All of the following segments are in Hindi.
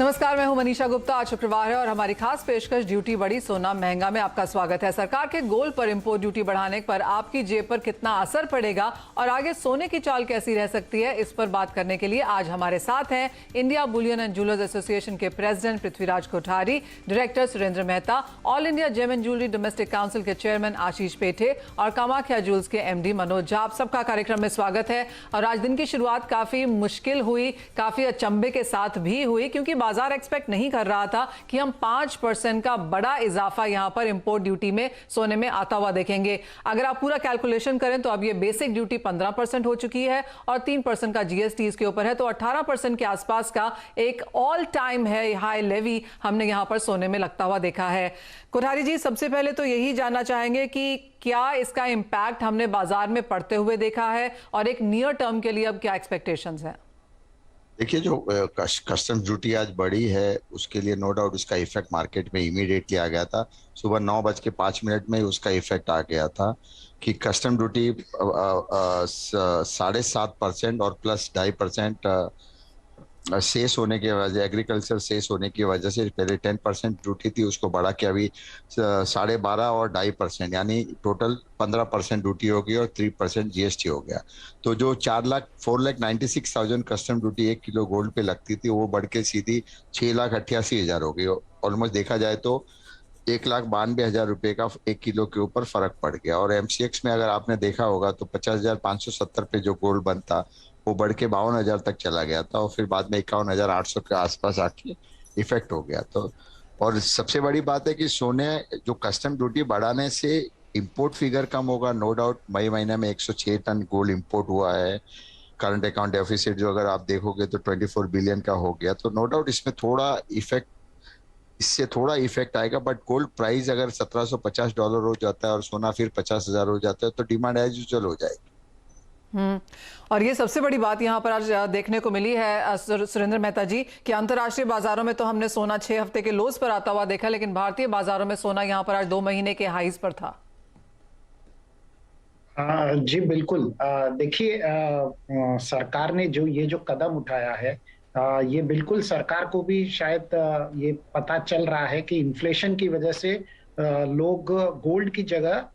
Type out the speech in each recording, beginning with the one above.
नमस्कार, मैं हूं मनीषा गुप्ता। आज शुक्रवार है और हमारी खास पेशकश ड्यूटी बढ़ी सोना महंगा में आपका स्वागत है। सरकार के गोल्ड पर इंपोर्ट ड्यूटी बढ़ाने पर आपकी जेब पर कितना असर पड़ेगा और आगे सोने की चाल कैसी रह सकती है, इस पर बात करने के लिए आज हमारे साथ हैं India bullion and jewellers association के president Prithviraj Kothari, director Surendra Mehta, all India gem and jewellery domestic council के चेयरमैन आशीष पेठे और कामाख्या ज्वेल्स के एमडी मनोज झा। आप सबका कार्यक्रम में स्वागत है। और आज दिन की शुरुआत काफी मुश्किल हुई, काफी अचंभे के साथ भी हुई, क्योंकि बाजार एक्सपेक्ट नहीं कर रहा था कि हम 5% का बड़ा इजाफा यहां पर इंपोर्ट ड्यूटी में सोने में आता हुआ देखेंगे। अगर आप पूरा कैलकुलेशन करें तो अब ये बेसिक ड्यूटी 15% हो चुकी है और 3% का जीएसटी इसके ऊपर है, तो 18% के आसपास का एक ऑल टाइम है हाई लेवी हमने यहां पर सोने में लगता हुआ देखा है। कोठारी जी, सबसे पहले तो यही जानना चाहेंगे कि क्या इसका इंपैक्ट हमने बाजार में पड़ते हुए देखा है और एक नियर टर्म के लिए अब क्या एक्सपेक्टेशंस हैं? देखिए, जो कस्टम ड्यूटी आज बढ़ी है उसके लिए नो डाउट उसका इफेक्ट मार्केट में इमीडिएटली आ गया था। सुबह 9:05 में उसका इफेक्ट आ गया था कि कस्टम ड्यूटी 7.5% और प्लस 2.5% सेस होने की वजह, एग्रीकल्चर सेस होने की वजह से पहले 10% ड्यूटी थी, उसको बढ़ा के अभी 12.5 और 2.5% यानी टोटल 15% ड्यूटी हो गई और 3% जीएसटी हो गया। तो जो 4,96,000 कस्टम ड्यूटी 1 किलो गोल्ड पे लगती थी वो बढ़ के सीधी 6,88,000 हो गई। ऑलमोस्ट देखा जाए तो 1,92,000 रुपए का 1 किलो के ऊपर फर्क पड़ गया। और एमसीएक्स में अगर आपने देखा होगा तो 50,570 पे जो गोल्ड बनता वो बढ़ के 52,000 तक चला गया था और फिर बाद में 51,800 के आसपास आके इफेक्ट हो गया। तो और सबसे बड़ी बात है कि सोने जो कस्टम ड्यूटी बढ़ाने से इंपोर्ट फिगर कम होगा, नो डाउट। मई महीने में 106 टन गोल्ड इंपोर्ट हुआ है। करंट अकाउंट डेफिसिट जो अगर आप देखोगे तो 24 बिलियन का हो गया। तो नो डाउट इसमें इससे थोड़ा इफेक्ट आएगा, बट गोल्ड प्राइस अगर $1,750 हो जाता है और सोना फिर 50,000 हो जाता है तो डिमांड एज यूजुअल हो जाएगी। और ये सबसे बड़ी बात यहाँ पर आज देखने को मिली है सुरेंद्र मेहता जी कि अंतर्राष्ट्रीय बाजारों में तो हमने सोना 6 हफ्ते के लोज पर आता हुआ देखा, लेकिन भारतीय बाजारों में सोना यहाँ पर आज 2 महीने के हाईज पर था। जी बिल्कुल। देखिए, सरकार ने जो कदम उठाया है, ये बिल्कुल सरकार को भी शायद ये पता चल रहा है कि इन्फ्लेशन की वजह से लोग गोल्ड की जगह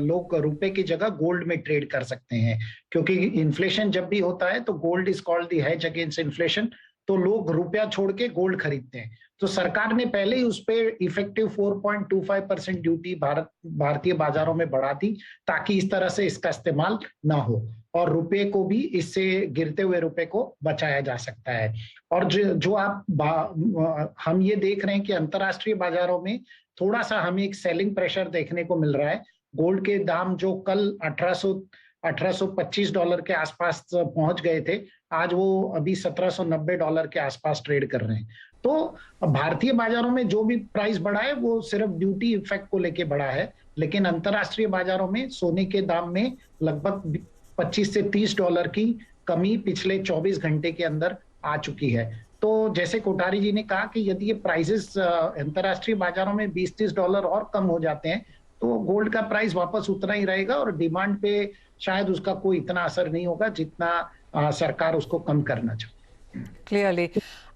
लोग रुपए की जगह गोल्ड में ट्रेड कर सकते हैं, क्योंकि इन्फ्लेशन जब भी होता है तो gold is called the hedge against inflation. तो लोग रुपया छोड़ के गोल्ड खरीदते हैं। तो सरकार ने पहले ही उस पे इफेक्टिव 4.25% ड्यूटी भारतीय बाजारों में बढ़ा दी, ताकि इस तरह से इसका इस्तेमाल ना हो और रुपए को भी, इससे गिरते हुए रुपए को बचाया जा सकता है। और जो हम ये देख रहे हैं कि अंतर्राष्ट्रीय बाजारों में थोड़ा सा हमें एक सेलिंग प्रेशर देखने को मिल रहा है। गोल्ड के दाम जो कल $1,825 के आसपास पहुंच गए थे, आज वो अभी $1,790 के आसपास ट्रेड कर रहे हैं। तो भारतीय बाजारों में जो भी प्राइस बढ़ा है वो सिर्फ ड्यूटी इफेक्ट को लेके बढ़ा है, लेकिन अंतर्राष्ट्रीय बाजारों में सोने के दाम में लगभग $25 से $30 की कमी पिछले 24 घंटे के अंदर आ चुकी है। तो जैसे कोठारी जी ने कहा कि यदि ये प्राइसेस अंतर्राष्ट्रीय बाजारों में $20-30 और कम हो जाते हैं तो गोल्ड का प्राइस वापस उतना ही रहेगा और डिमांड पे शायद उसका कोई इतना असर नहीं होगा जितना सरकार उसको कम करना चाहती है। क्लियरली।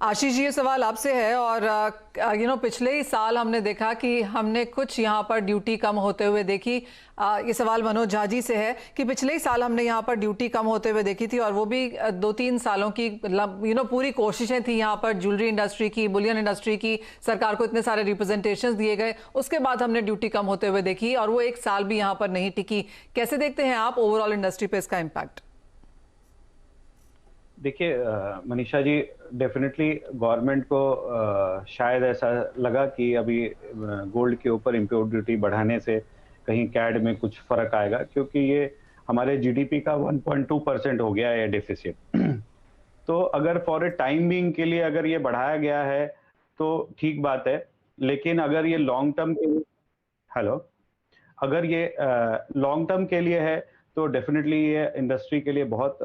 आशीष जी, ये सवाल आपसे है और पिछले ही साल हमने देखा कि हमने कुछ यहाँ पर ड्यूटी कम होते हुए देखी। ये सवाल मनोज झा जी से है कि पिछले ही साल हमने यहाँ पर ड्यूटी कम होते हुए देखी थी और वो भी 2-3 सालों की पूरी कोशिशें थी यहाँ पर ज्वेलरी इंडस्ट्री की, बुलियन इंडस्ट्री की। सरकार को इतने सारे रिप्रेजेंटेशंस दिए गए, उसके बाद हमने ड्यूटी कम होते हुए देखी और वो 1 साल भी यहाँ पर नहीं टिकी। कैसे देखते हैं आप ओवरऑल इंडस्ट्री पे इसका इम्पैक्ट? देखिए मनीषा जी, डेफिनेटली गवर्नमेंट को शायद ऐसा लगा कि अभी गोल्ड के ऊपर इंपोर्ट ड्यूटी बढ़ाने से कहीं कैड में कुछ फर्क आएगा, क्योंकि ये हमारे जीडीपी का 1.2% हो गया है डेफिसिट। तो अगर फॉर ए टाइम बीइंग के लिए अगर ये बढ़ाया गया है तो ठीक बात है, लेकिन अगर ये लॉन्ग टर्म के लिए अगर ये लॉन्ग टर्म के लिए है तो डेफिनेटली ये इंडस्ट्री के लिए बहुत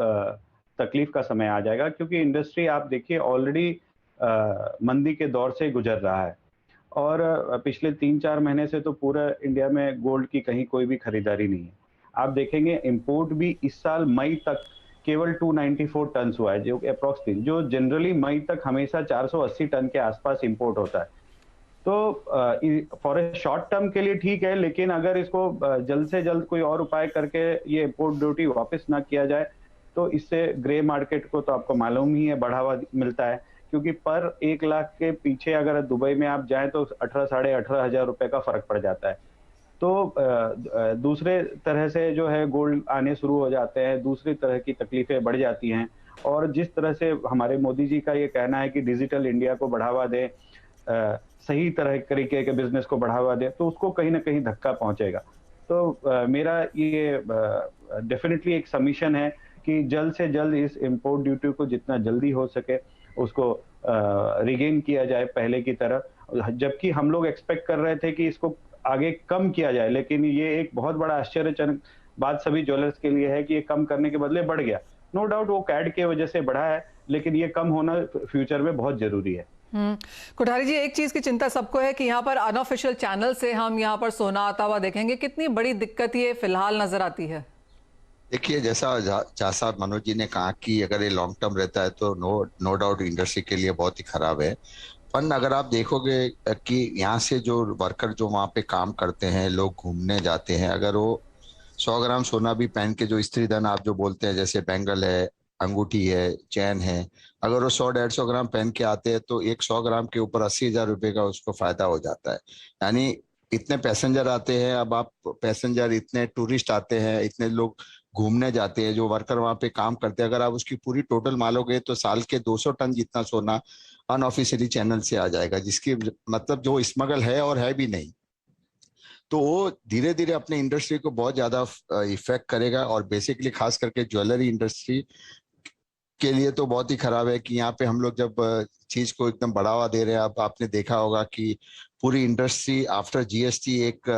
तकलीफ का समय आ जाएगा, क्योंकि इंडस्ट्री आप देखिए ऑलरेडी मंदी के दौर से गुजर रहा है और पिछले 3-4 महीने से तो पूरा इंडिया में गोल्ड की कहीं कोई भी खरीदारी नहीं है। आप देखेंगे इंपोर्ट भी इस साल मई तक केवल 294 टन हुआ है, जो अप्रोक्स थी, जो जनरली मई तक हमेशा 480 टन के आसपास इंपोर्ट होता है। तो फॉर ए शॉर्ट टर्म के लिए ठीक है, लेकिन अगर इसको जल्द से जल्द कोई और उपाय करके ये इंपोर्ट ड्यूटी वापस ना किया जाए तो इससे ग्रे मार्केट को तो आपको मालूम ही है बढ़ावा मिलता है, क्योंकि पर 1 लाख के पीछे अगर दुबई में आप जाएं तो 18,500 रुपए का फर्क पड़ जाता है। तो दूसरे तरह से जो है गोल्ड आने शुरू हो जाते हैं, दूसरी तरह की तकलीफें बढ़ जाती हैं। और जिस तरह से हमारे मोदी जी का ये कहना है कि डिजिटल इंडिया को बढ़ावा दें, सही तरह तरीके के बिजनेस को बढ़ावा दे, तो उसको कहीं ना कहीं धक्का पहुंचेगा। तो मेरा ये डेफिनेटली एक सबमिशन है कि जल्द से जल्द इस इंपोर्ट ड्यूटी को जितना जल्दी हो सके उसको रिगेन किया जाए पहले की तरह। जबकि हम लोग एक्सपेक्ट कर रहे थे कि इसको आगे कम किया जाए, लेकिन ये एक बहुत बड़ा आश्चर्यजनक बात सभी ज्वेलर्स के लिए है कि ये कम करने के बदले बढ़ गया। नो डाउट वो कैड की वजह से बढ़ा है, लेकिन ये कम होना फ्यूचर में बहुत जरूरी है। कोठारी जी, एक चीज की चिंता सबको है कि यहाँ पर अनऑफिशियल चैनल से हम यहाँ पर सोना आता हुआ देखेंगे, कितनी बड़ी दिक्कत ये फिलहाल नजर आती है? देखिए, जैसा झा साहब मनोज जी ने कहा कि अगर ये लॉन्ग टर्म रहता है तो नो डाउट इंडस्ट्री के लिए बहुत ही खराब है। पर अगर आप देखोगे कि यहाँ से जो वर्कर जो वहाँ पे काम करते हैं, लोग घूमने जाते हैं, अगर वो 100 ग्राम सोना भी पहन के, जो स्त्री धन आप जो बोलते हैं, जैसे बैंगल है, अंगूठी है, चैन है, अगर वो 100-150 ग्राम पहन के आते हैं तो एक 100 ग्राम के ऊपर 80,000 रुपए का उसको फायदा हो जाता है। यानी इतने पैसेंजर आते हैं, अब आप पैसेंजर, इतने टूरिस्ट आते हैं, इतने लोग घूमने जाते हैं, जो वर्कर वहां पे काम करते हैं, अगर आप उसकी पूरी टोटल मालोगे तो साल के 200 टन जितना सोना अनऑफिशियली चैनल से आ जाएगा, जिसकी मतलब जो स्मगल है और है भी नहीं। तो वो धीरे धीरे अपने इंडस्ट्री को बहुत ज्यादा इफेक्ट करेगा, और बेसिकली खास करके ज्वेलरी इंडस्ट्री के लिए तो बहुत ही खराब है कि यहाँ पे हम लोग जब चीज को एकदम बढ़ावा दे रहे हैं। अब आपने देखा होगा कि पूरी इंडस्ट्री आफ्टर जीएसटी एक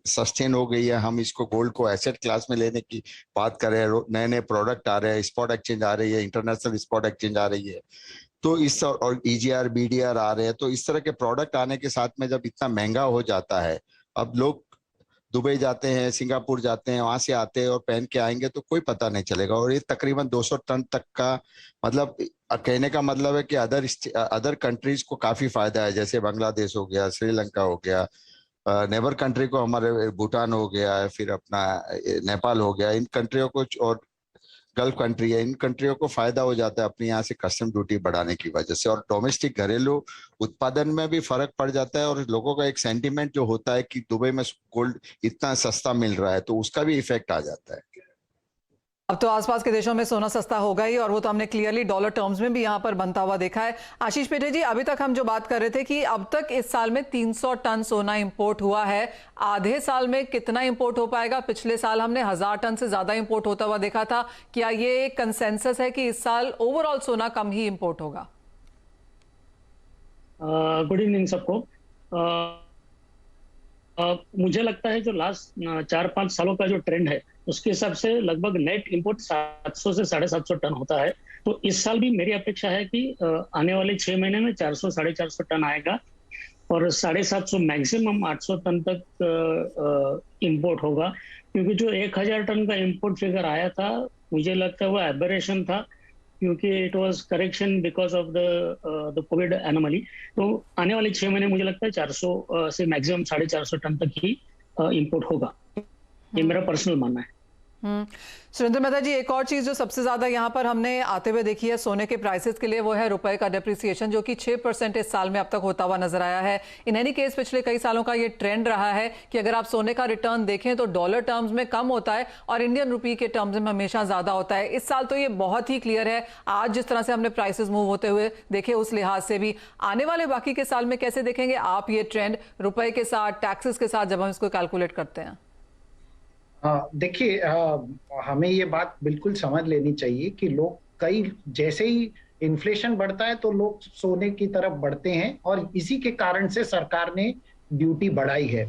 सस्टेन हो गई है। हम इसको गोल्ड को एसेट क्लास में लेने की बात कर रहे हैं, नए नए प्रोडक्ट आ रहे हैं, स्पॉट एक्सचेंज आ रही है, इंटरनेशनल स्पॉट एक्सचेंज आ रही है, तो इस और ईजीआर बीडीआर आ रहे हैं। तो इस तरह के प्रोडक्ट आने के साथ में जब इतना महंगा हो जाता है, अब लोग दुबई जाते हैं, सिंगापुर जाते हैं, वहां से आते हैं और पहन के आएंगे तो कोई पता नहीं चलेगा। और ये तकरीबन 200 टन तक का, मतलब कहने का मतलब है कि अदर कंट्रीज को काफी फायदा है, जैसे बांग्लादेश हो गया, श्रीलंका हो गया, नेबर कंट्री को हमारे भूटान हो गया, फिर अपना नेपाल हो गया, इन कंट्रियों को, और गल्फ कंट्री है, इन कंट्रियों को फायदा हो जाता है अपने यहाँ से कस्टम ड्यूटी बढ़ाने की वजह से, और डोमेस्टिक घरेलू उत्पादन में भी फर्क पड़ जाता है। और लोगों का एक सेंटीमेंट जो होता है कि दुबई में गोल्ड इतना सस्ता मिल रहा है, तो उसका भी इफेक्ट आ जाता है। अब तो आसपास के देशों में सोना सस्ता होगा ही, और वो तो हमने क्लियरली डॉलर टर्म्स में भी यहाँ पर बनता हुआ देखा है। आशीष पेटे जी, अभी तक हम जो बात कर रहे थे कि अब तक इस साल में 300 टन सोना इंपोर्ट हुआ है, आधे साल में कितना इंपोर्ट हो पाएगा? पिछले साल हमने 1000 टन से ज्यादा इंपोर्ट होता हुआ देखा था। क्या ये कंसेंसस है कि इस साल ओवरऑल सोना कम ही इंपोर्ट होगा? गुड इवनिंग सबको। मुझे लगता है जो लास्ट 4-5 सालों का जो ट्रेंड है उसके हिसाब से लगभग नेट इंपोर्ट 700 से 750 टन होता है। तो इस साल भी मेरी अपेक्षा है कि आने वाले 6 महीने में 400-450 टन आएगा, और 750 मैक्सिमम 800 टन तक इंपोर्ट होगा। क्योंकि जो 1000 टन का इंपोर्ट फिगर आया था, मुझे लगता है वो एबरेशन था, क्योंकि it was correction because of the Covid anomaly. तो आने वाले 6 महीने मुझे लगता है 400 से मैक्सिमम 450 टन तक ही इंपोर्ट होगा। ये मेरा पर्सनल मानना है। सुरेंद्र मेहता जी, एक और चीज जो सबसे ज्यादा यहाँ पर हमने आते हुए देखी है सोने के प्राइसेस के लिए, वो है रुपए का डेप्रिसिएशन, जो कि 6% इस साल में अब तक होता हुआ नजर आया है। इन एनी केस पिछले कई सालों का ये ट्रेंड रहा है कि अगर आप सोने का रिटर्न देखें तो डॉलर टर्म्स में कम होता है और इंडियन रुपी के टर्म्स में हमेशा ज्यादा होता है। इस साल तो ये बहुत ही क्लियर है, आज जिस तरह से हमने प्राइसेस मूव होते हुए देखे उस लिहाज से भी। आने वाले बाकी के साल में कैसे देखेंगे आप ये ट्रेंड रुपए के साथ, टैक्सेस के साथ, जब हम इसको कैलकुलेट करते हैं? देखिए, हमें ये बात बिल्कुल समझ लेनी चाहिए कि लोग जैसे ही इन्फ्लेशन बढ़ता है तो लोग सोने की तरफ बढ़ते हैं, और इसी के कारण से सरकार ने ड्यूटी बढ़ाई है।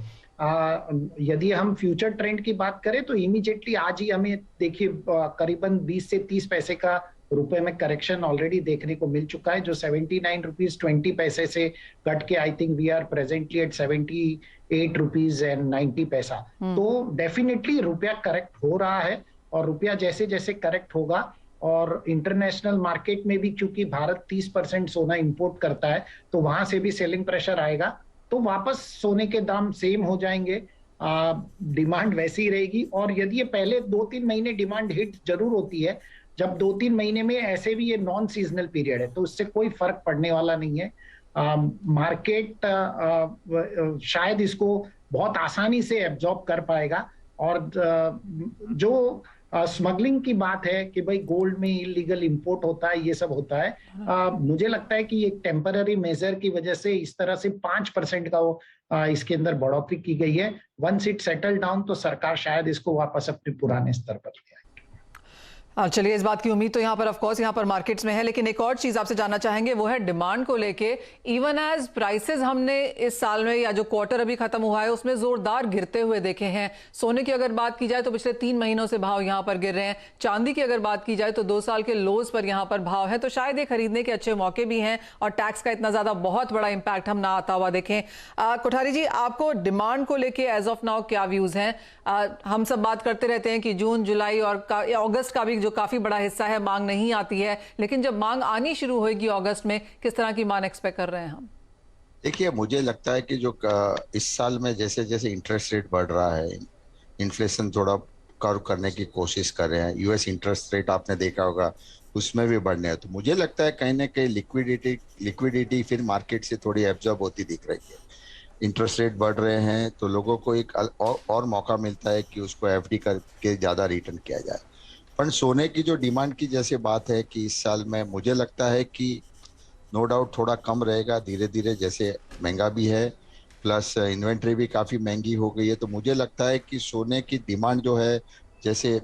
यदि हम फ्यूचर ट्रेंड की बात करें तो इमीडिएटली आज ही हमें देखिए करीबन 20 से 30 पैसे का रुपए में करेक्शन ऑलरेडी देखने को मिल चुका है, जो 79 रुपीज 20 पैसे से घट के I think we are presently at 78 rupees and 90 paisa. तो डेफिनेटली रुपया करेक्ट हो रहा है, और रुपया जैसे जैसे करेक्ट होगा और इंटरनेशनल मार्केट में भी क्योंकि भारत 30% सोना इंपोर्ट करता है तो वहां से भी सेलिंग प्रेशर आएगा, तो वापस सोने के दाम सेम हो जाएंगे, डिमांड वैसी ही रहेगी। और यदि ये पहले 2-3 महीने डिमांड हिट जरूर होती है, जब 2-3 महीने में ऐसे भी ये नॉन सीजनल पीरियड है तो उससे कोई फर्क पड़ने वाला नहीं है। मार्केट शायद इसको बहुत आसानी से एब्जॉर्ब कर पाएगा। और जो स्मगलिंग की बात है कि भाई गोल्ड में इलीगल इंपोर्ट होता है, ये सब होता है, मुझे लगता है कि एक टेम्पररी मेजर की वजह से इस तरह से 5% का वो इसके अंदर बढ़ोतरी की गई है। वंस इट सेटल डाउन तो सरकार शायद इसको वापस अपने पुराने स्तर पर ले आए। चलिए, इस बात की उम्मीद तो यहाँ पर ऑफ कोर्स यहाँ पर मार्केट्स में है, लेकिन एक और चीज आपसे जानना चाहेंगे, वो है डिमांड को लेके। इवन एज प्राइसेस हमने इस साल में या जो क्वार्टर अभी खत्म हुआ है उसमें जोरदार गिरते हुए देखे हैं। सोने की अगर बात की जाए तो पिछले 3 महीनों से भाव यहाँ पर गिर रहे हैं। चांदी की अगर बात की जाए तो 2 साल के लोज पर यहाँ पर भाव है, तो शायद ये खरीदने के अच्छे मौके भी हैं और टैक्स का इतना ज्यादा बहुत बड़ा इंपैक्ट हम ना आता हुआ देखें। कोठारी जी, आपको डिमांड को लेके एज ऑफ नाउ क्या व्यूज हैं? हम सब बात करते रहते हैं कि जून, जुलाई और अगस्त का भी जो काफी बड़ा हिस्सा है मांग नहीं आती है, लेकिन जब मांग आनी शुरू होगी अगस्त में, किस तरह की मांग एक्सपेक्ट कर रहे हैं हम? देखिए, मुझे लगता है कि जो इस साल में जैसे जैसे इंटरेस्ट रेट बढ़ रहा है, इन्फ्लेशन थोड़ा कर्व करने की कोशिश कर रहे हैं, यूएस इंटरेस्ट रेट आपने देखा होगा उसमें भी बढ़ने हैं, तो मुझे लगता है कहीं ना कहीं लिक्विडिटी फिर मार्केट से थोड़ी एब्जॉर्ब होती दिख रही है। इंटरेस्ट रेट बढ़ रहे हैं तो लोगों को एक और मौका मिलता है कि उसको एफडी करके ज्यादा रिटर्न किया जाए। पर सोने की जो डिमांड की जैसे बात है कि इस साल में मुझे लगता है कि नो डाउट थोड़ा कम रहेगा धीरे धीरे, जैसे महंगा भी है प्लस इन्वेंट्री भी काफ़ी महंगी हो गई है, तो मुझे लगता है कि सोने की डिमांड जो है, जैसे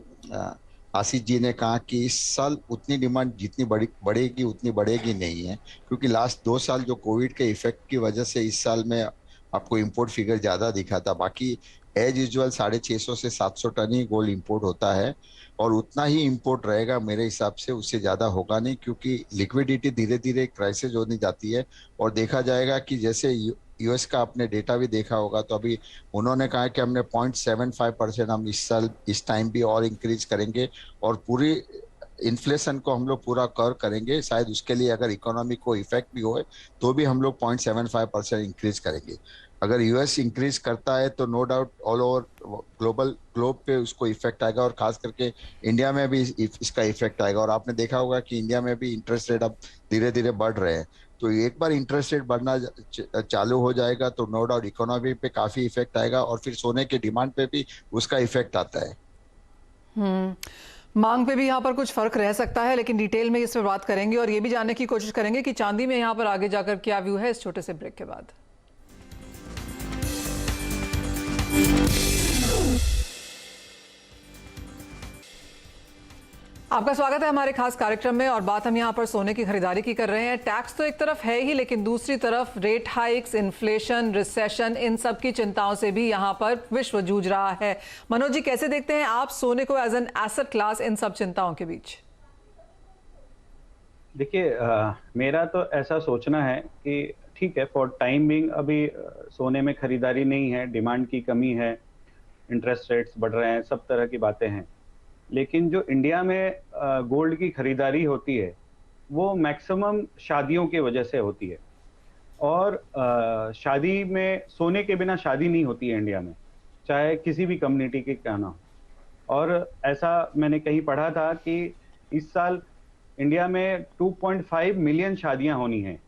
आशीष जी ने कहा कि इस साल उतनी डिमांड जितनी बढ़ेगी उतनी बढ़ेगी नहीं है, क्योंकि लास्ट 2 साल जो कोविड के इफेक्ट की वजह से इस साल में आपको इंपोर्ट फिगर ज़्यादा दिखा था। बाकी एज यूजुअल 650 से 700 टन ही गोल्ड इंपोर्ट होता है और उतना ही इंपोर्ट रहेगा मेरे हिसाब से, उससे ज़्यादा होगा नहीं, क्योंकि लिक्विडिटी धीरे धीरे क्राइसिस होने जाती है। और देखा जाएगा कि जैसे यूएस का आपने डेटा भी देखा होगा, तो अभी उन्होंने कहा कि हमने 0.75% हम इस साल इस टाइम भी और इंक्रीज करेंगे और पूरी इन्फ्लेशन को हम लोग पूरा कर करेंगे। शायद उसके लिए अगर इकोनॉमी को इफेक्ट भी होए तो भी हम लोग 0.75% इंक्रीज करेंगे। अगर यूएस इंक्रीज करता है तो no doubt all over globe पे उसको इफेक्ट आएगा और खास करके इंडिया में भी इसका इफेक्ट आएगा। और आपने देखा होगा कि इंडिया में भी इंटरेस्ट रेट अब धीरे धीरे बढ़ रहे हैं, तो एक बार इंटरेस्ट रेट बढ़ना चालू हो जाएगा तो नो डाउट इकोनॉमी पे काफी इफेक्ट आएगा और फिर सोने के डिमांड पे भी उसका इफेक्ट आता है। मांग पे भी यहाँ पर कुछ फर्क रह सकता है, लेकिन डिटेल में इस पर बात करेंगे और ये भी जानने की कोशिश करेंगे कि चांदी में यहाँ पर आगे जाकर क्या व्यू है, इस छोटे से ब्रेक के बाद। आपका स्वागत है हमारे खास कार्यक्रम में और बात हम यहाँ पर सोने की खरीदारी की कर रहे हैं। टैक्स तो एक तरफ है ही, लेकिन दूसरी तरफ रेट हाइक्स, इन्फ्लेशन, रिसेशन, इन सब की चिंताओं से भी यहाँ पर विश्व जूझ रहा है। मनोज जी, कैसे देखते हैं आप सोने को एज एन एसेट क्लास इन सब चिंताओं के बीच? देखिए, मेरा तो ऐसा सोचना है कि ठीक है, फॉर टाइम बिंग अभी सोने में खरीदारी नहीं है, डिमांड की कमी है, इंटरेस्ट रेट्स बढ़ रहे हैं, सब तरह की बातें हैं, लेकिन जो इंडिया में गोल्ड की खरीदारी होती है वो मैक्सिमम शादियों की वजह से होती है। और शादी में सोने के बिना शादी नहीं होती है इंडिया में, चाहे किसी भी कम्युनिटी के क्या ना हो। और ऐसा मैंने कहीं पढ़ा था कि इस साल इंडिया में 2.5 मिलियन शादियां होनी हैं।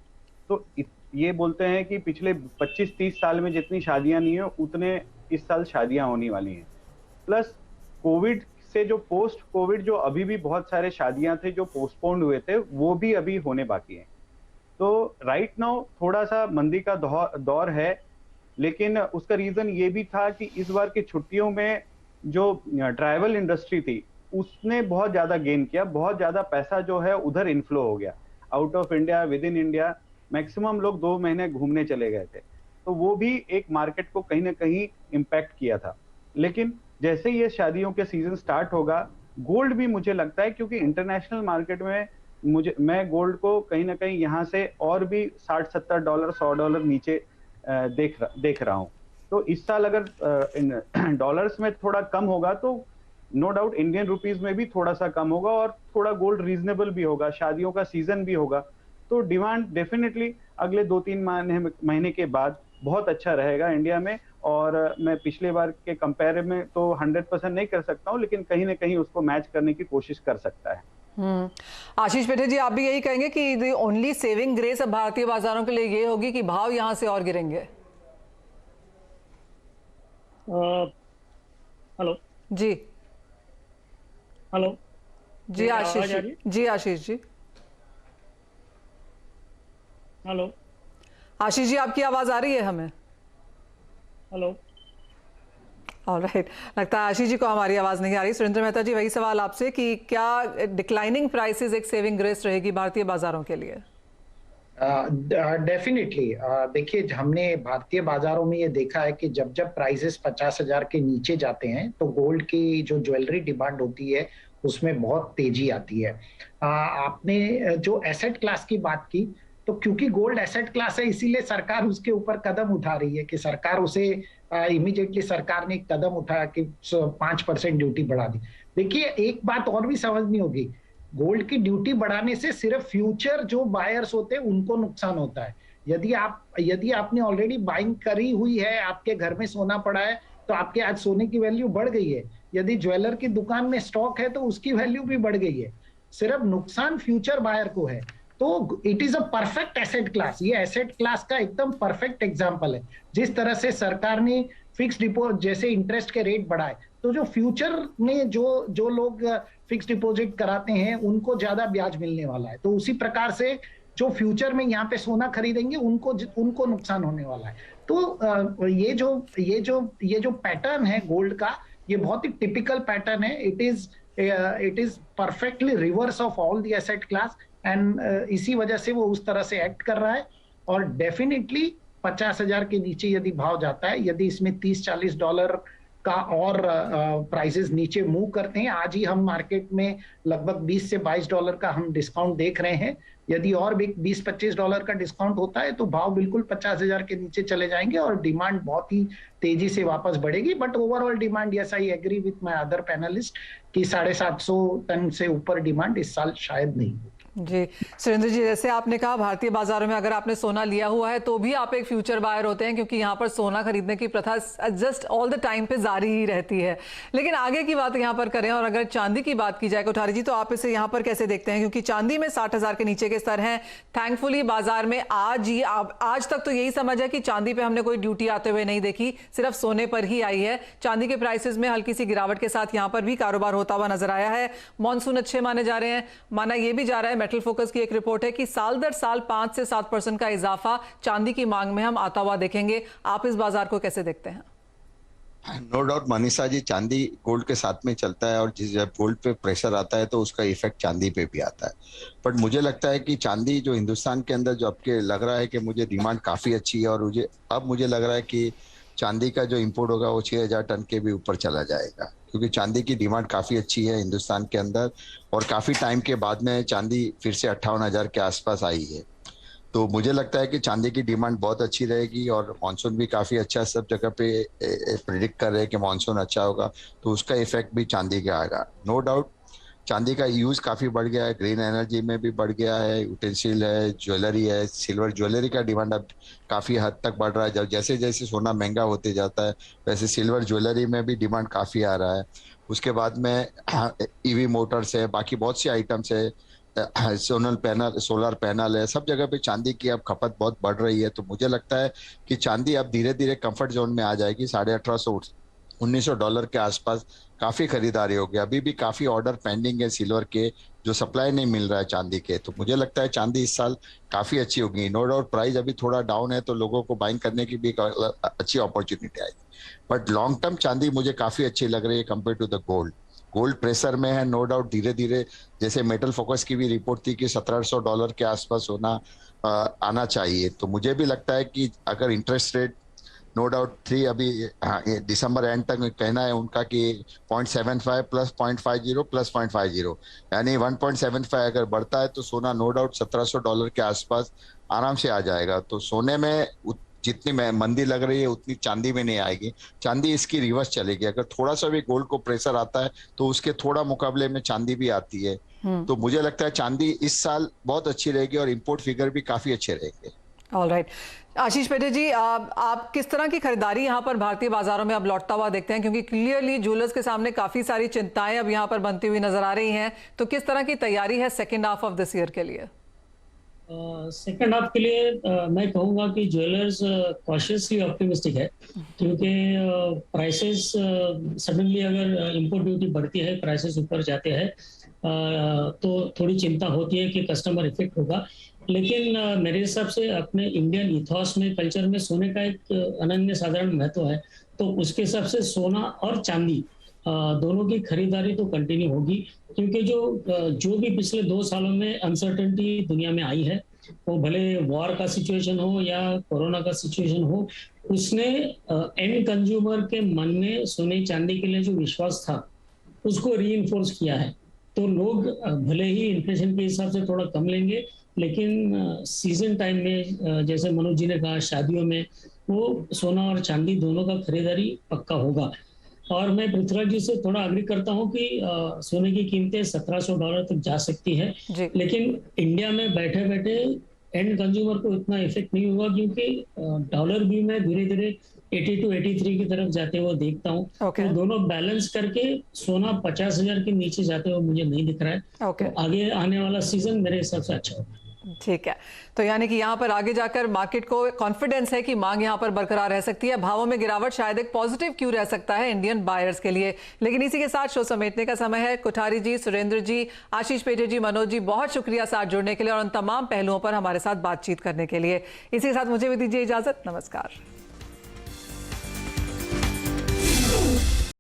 तो ये बोलते हैं कि पिछले 25-30 साल में जितनी शादियां नहीं हो उतने इस साल शादियां होने वाली हैं। प्लस कोविड से जो पोस्ट कोविड जो अभी भी बहुत सारे शादियां थे जो पोस्टपोन्ड हुए थे वो भी अभी होने बाकी हैं। तो राइट नाउ थोड़ा सा मंदी का दौर है, लेकिन उसका रीजन ये भी था कि इस बार की छुट्टियों में जो ट्रैवल इंडस्ट्री थी उसने बहुत ज्यादा गेन किया, बहुत ज्यादा पैसा जो है उधर इनफ्लो हो गया out of India, with in India. Maximum लोग 2 महीने घूमने चले गए थे, तो वो भी एक मार्केट को कहीं ना कहीं इम्पैक्ट किया था। लेकिन जैसे ये शादियों के सीजन स्टार्ट होगा, गोल्ड भी मुझे लगता है, क्योंकि इंटरनेशनल मार्केट में मैं गोल्ड को कहीं ना कहीं यहाँ से और भी $60-70 $100 नीचे देख रहा हूँ। तो इस साल अगर डॉलर्स में थोड़ा कम होगा तो नो डाउट इंडियन रुपीज में भी थोड़ा सा कम होगा और थोड़ा गोल्ड रीजनेबल भी होगा, शादियों का सीजन भी होगा, तो डिमांड डेफिनेटली अगले 2-3 महीने के बाद बहुत अच्छा रहेगा इंडिया में। और मैं पिछले बार के कंपेयर में तो 100% नहीं कर सकता हूँ, लेकिन कहीं ना कहीं उसको मैच करने की कोशिश कर सकता है। आशीष पेटे जी, आप भी यही कहेंगे कि द ओनली सेविंग ग्रेस अब भारतीय बाजारों के लिए ये होगी कि भाव यहां से और गिरेंगे? हेलो जी हेलो जी आशीष जी, आशीष जी, हेलो आशीष जी, आपकी आवाज आ रही है हमें? हेलो। ऑलराइट, लगता है आशीष जी को हमारी आवाज नहीं आ रही। सुरेंद्र मेहता जी, वही सवाल आपसे कि क्या डिक्लाइनिंग प्राइसेस एक सेविंग ग्रेस रहेगी भारतीय बाजारों के लिए? डेफिनेटली देखिए, हमने भारतीय बाजारों में ये देखा है कि जब जब प्राइसेस 50,000 के नीचे जाते हैं तो गोल्ड की जो ज्वेलरी डिमांड होती है उसमें बहुत तेजी आती है। आपने जो एसेट क्लास की बात की, तो क्योंकि गोल्ड एसेट क्लास है इसीलिए सरकार उसके ऊपर कदम उठा रही है कि सरकार उसे इमीडिएटली सरकार ने कदम उठाया कि 5% ड्यूटी बढ़ा दी। देखिए, एक बात और भी समझनी होगी, गोल्ड की ड्यूटी बढ़ाने से सिर्फ फ्यूचर जो बायर्स होते हैं उनको नुकसान होता है। यदि आपने ऑलरेडी बाइंग करी हुई है, आपके घर में सोना पड़ा है, तो आपके आज सोने की वैल्यू बढ़ गई है। यदि ज्वेलर की दुकान में स्टॉक है तो उसकी वैल्यू भी बढ़ गई है। सिर्फ नुकसान फ्यूचर बायर को है। तो it is a perfect asset class. ये एसेट क्लास का एकदम परफेक्ट एग्जांपल है। जिस तरह से सरकार ने फिक्स डिपॉजिट जैसे इंटरेस्ट के रेट बढ़ाए, तो जो फ्यूचर में जो लोग फिक्स डिपॉजिट कराते हैं उनको ज्यादा ब्याज मिलने वाला है। तो उसी प्रकार से जो फ्यूचर में यहाँ पे सोना खरीदेंगे उनको नुकसान होने वाला है। तो ये जो पैटर्न है गोल्ड का, ये बहुत ही टिपिकल पैटर्न है। It is perfectly reverse of all the asset class and इसी वजह से वो उस तरह से एक्ट कर रहा है। और डेफिनेटली 50,000 के नीचे यदि भाव जाता है, यदि इसमें $30-40 का और प्राइसेस नीचे मूव करते हैं, आज ही हम मार्केट में लगभग $20 से $22 का हम डिस्काउंट देख रहे हैं। यदि और भी $20-25 का डिस्काउंट होता है तो भाव बिल्कुल 50,000 के नीचे चले जाएंगे और डिमांड बहुत ही तेजी से वापस बढ़ेगी। But overall demand, yes I agree with my other panelist कि 750 टन से ऊपर डिमांड इस साल शायद नहीं हो। जी सुरेंद्र जी, जैसे आपने कहा भारतीय बाजारों में अगर आपने सोना लिया हुआ है तो भी आप एक फ्यूचर बायर होते हैं, क्योंकि यहाँ पर सोना खरीदने की प्रथा जस्ट ऑल द टाइम पे जारी ही रहती है। लेकिन आगे की बात यहाँ पर करें और अगर चांदी की बात की जाए कोठारी जी, तो आप इसे यहाँ पर कैसे देखते हैं? क्योंकि चांदी में 60,000 के नीचे के स्तर हैं। थैंकफुली बाजार में आज तक तो यही समझ है कि चांदी पे हमने कोई ड्यूटी आते हुए नहीं देखी, सिर्फ सोने पर ही आई है। चांदी के प्राइसेस में हल्की सी गिरावट के साथ यहाँ पर भी कारोबार होता हुआ नजर आया है। मॉनसून अच्छे माने जा रहे हैं। माना यह भी जा रहा है, मेटल फोकस की एक रिपोर्ट है कि साल दर साल 5 से 7% का इजाफा चांदी की मांग में हम आता हुआ देखेंगे। आप इस बाजार को कैसे देखते हैं? नो डाउट मनीषा जी, चांदी गोल्ड के साथ में चलता है और जब गोल्ड पे प्रेशर आता है तो उसका इफेक्ट चांदी पे भी आता है। बट मुझे लगता है कि चांदी जो हिंदुस्तान के अंदर जो आपके लग रहा है कि मुझे डिमांड काफी अच्छी है, और मुझे लग रहा है कि चांदी का जो इंपोर्ट होगा वो 6,000 टन के भी ऊपर चला जाएगा, क्योंकि चांदी की डिमांड काफी अच्छी है हिंदुस्तान के अंदर। और काफी टाइम के बाद में चांदी फिर से 58,000 के आसपास आई है। तो मुझे लगता है कि चांदी की डिमांड बहुत अच्छी रहेगी और मानसून भी काफी अच्छा, सब जगह पे प्रिडिक्ट कर रहे हैं कि मानसून अच्छा होगा, तो उसका इफेक्ट भी चांदी का आएगा। नो डाउट चांदी का यूज काफी बढ़ गया है, ग्रीन एनर्जी में भी बढ़ गया है, यूटेंसिल है, ज्वेलरी है, सिल्वर ज्वेलरी का डिमांड अब काफी हद तक बढ़ रहा है। जब जैसे जैसे सोना महंगा होते जाता है वैसे सिल्वर ज्वेलरी में भी डिमांड काफी आ रहा है। उसके बाद में ईवी मोटर्स है, बाकी बहुत सी आइटम्स है, सोलर पैनल है, सब जगह पे चांदी की अब खपत बहुत बढ़ रही है। तो मुझे लगता है कि चांदी अब धीरे धीरे कंफर्ट जोन में आ जाएगी। $1,800-1,900 के आसपास काफी खरीदारी होगी। अभी भी काफी ऑर्डर पेंडिंग है सिल्वर के, जो सप्लाई नहीं मिल रहा है चांदी के। तो मुझे लगता है चांदी इस साल काफी अच्छी होगी। नो डाउट प्राइस अभी थोड़ा डाउन है तो लोगों को बाइंग करने की भी अच्छी अपॉर्चुनिटी आएगी। बट लॉन्ग टर्म चांदी मुझे काफी अच्छी लग रही है compare to the gold. Gold pressure में है, नो डाउट धीरे धीरे, जैसे मेटल फोकस की भी रिपोर्ट थी कि $1,700 के आसपास होना आना चाहिए। तो मुझे भी लगता है कि अगर इंटरेस्ट रेट नो डाउट 3 अभी दिसंबर एंड तक कहना है उनका कि 0.75 प्लस 0.50 प्लस 0.50 यानी 1.75 अगर बढ़ता है तो सोना नो डाउट $1,700 के आसपास आराम से आ जाएगा। तो सोने में जितनी मंदी लग रही है उतनी चांदी में नहीं आएगी। चांदी इसकी रिवर्स चलेगी। अगर थोड़ा सा भी गोल्ड को प्रेशर आता है तो उसके थोड़ा मुकाबले में चांदी भी आती है। तो मुझे लगता है चांदी इस साल बहुत अच्छी रहेगी और इंपोर्ट फिगर भी काफी अच्छे रहेंगे। ऑलराइट, आशीष पेटे जी, आप किस तरह की खरीदारी यहाँ पर भारतीय बाजारों में अब लौटता हुआ देखते हैं, क्योंकि क्लियरली ज्वेलर्स के सामने काफी सारी चिंताएं अब यहाँ पर बनती हुई नजर आ रही हैं, तो किस तरह की तैयारी है second half of this year के लिए? सेकेंड हाफ के लिए मैं कहूँगा कि ज्वेलर्स कॉशियसली ऑप्टिमिस्टिक है, क्योंकि प्राइसेस सडनली अगर इंपोर्ट ड्यूटी बढ़ती है, प्राइसेस ऊपर जाते हैं, तो थोड़ी चिंता होती है कि कस्टमर इफेक्ट होगा। लेकिन मेरे हिसाब से अपने इंडियन इथॉस में, कल्चर में सोने का एक अनन्य साधारण महत्व है, तो उसके हिसाब से सोना और चांदी दोनों की खरीदारी तो कंटिन्यू होगी, क्योंकि जो भी पिछले 2 सालों में अनसर्टेनिटी दुनिया में आई है, वो भले वॉर का सिचुएशन हो या कोरोना का सिचुएशन हो, उसने एंड कंज्यूमर के मन में सोने चांदी के लिए जो विश्वास था उसको रीइंफोर्स किया है। तो लोग भले ही इन्फ्लेशन के हिसाब से थोड़ा कम लेंगे, लेकिन सीजन टाइम में, जैसे मनोज जी ने कहा, शादियों में वो सोना और चांदी दोनों का खरीदारी पक्का होगा। और मैं पृथ्वीराज जी से थोड़ा अग्री करता हूं कि सोने की कीमतें $1700 तक जा सकती है, लेकिन इंडिया में बैठे बैठे एंड कंज्यूमर को इतना इफेक्ट नहीं होगा, क्योंकि डॉलर भी मैं धीरे धीरे 80 to 83 की तरफ जाते हुए देखता हूँ। तो दोनों बैलेंस करके सोना 50,000 के नीचे जाते हुए मुझे नहीं दिख रहा है। तो आगे आने वाला सीजन मेरे हिसाब से अच्छा होगा। ठीक है, तो यानी कि यहाँ पर आगे जाकर मार्केट को कॉन्फिडेंस है कि मांग यहाँ पर बरकरार रह सकती है। भावों में गिरावट शायद एक पॉजिटिव क्यू रह सकता है इंडियन बायर्स के लिए। लेकिन इसी के साथ शो समेटने का समय है। कोठारी जी, सुरेंद्र जी, आशीष पेटे जी, मनोज जी, बहुत शुक्रिया साथ जुड़ने के लिए और उन तमाम पहलुओं पर हमारे साथ बातचीत करने के लिए। इसी के साथ मुझे भी दीजिए इजाजत। नमस्कार।